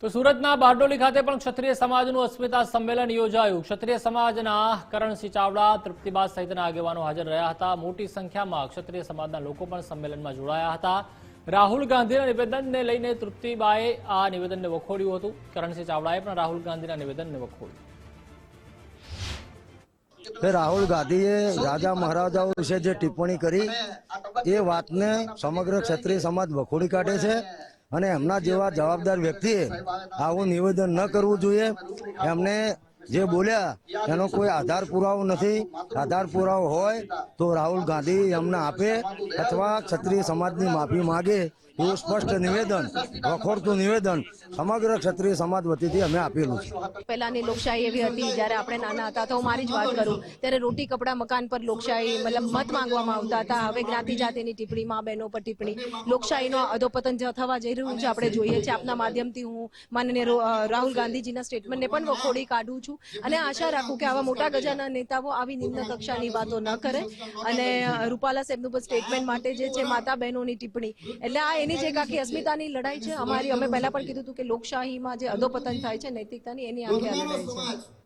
તો સુરતના બારડોલી ખાતે પણ ક્ષત્રિય સમાજનું અસ્મિતા સંમેલન યોજાયું। ક્ષત્રિય સમાજના કરણસિંહ ચાવડા, તૃપ્તિબા સહિતના આગેવાનો હાજર રહ્યા હતા। મોટી સંખ્યામાં ક્ષત્રિય સમાજના લોકો પણ સંમેલનમાં જોડાયા હતા। રાહુલ ગાંધીના નિવેદનને લઈને તૃપ્તિબાએ આ નિવેદનને વખોડ્યું હતું। કરણસિંહ ચાવડાએ પણ રાહુલ ગાંધીના નિવેદનને વખોડ્યું। રાहुल गांधीए राजा महाराजाओं विषे जे टिप्पणी करी ए वातने समग्र क्षत्रिय समाज वखोड़ी काढे छे અને એમના જેવા જવાબદાર વ્યક્તિએ આવું નિવેદન ન કરવું જોઈએ। એમને જે બોલ્યા એનો કોઈ આધાર પુરાવો નથી। આધાર પુરાવો હોય તો રાહુલ ગાંધી એમને આપે અથવા ક્ષત્રિય સમાજની માફી માંગે એવું સ્પષ્ટ નિવેદન, વખોડતું નિવેદન સમગ્ર ક્ષત્રિય સમાજ વતીથી અમે આપેલું છે। પહેલાની લોકશાહી એવી હતી જ્યારે આપણે નાના હતા, તો હું મારી જ વાત કરું ત્યારે રોટી કપડા મકાન પર લોકશાહી મતલબ મત માંગવામાં આવતા હતા। હવે જ્ઞાતિ જાતિની ટિપ્પણી, મા બહેનો પર ટિપ્પણી, લોકશાહીનો અધોપતન થવા જઈ રહ્યું છે આપણે જોઈએ છે। આપના માધ્યમથી હું માનનીય રાહુલ ગાંધીજીના સ્ટેટમેન્ટને પણ વખોડી કાઢું છું અને આશા રાખું કે આવા મોટા ગજાના નેતાઓ આવી નિમ્ન કક્ષાની વાતો ન કરે। અને રૂપાલા સાહેબનું સ્ટેટમેન્ટ માટે જે છે માતા બહેનોની ટિપ્પણી, એટલે આ એની જે આખી અસ્મિતાની લડાઈ છે અમારી। અમે પહેલા પણ કીધું હતું કે લોકશાહીમાં જે અધોપતન થાય છે નૈતિકતાની, એની આખી આ લડાઈ છે।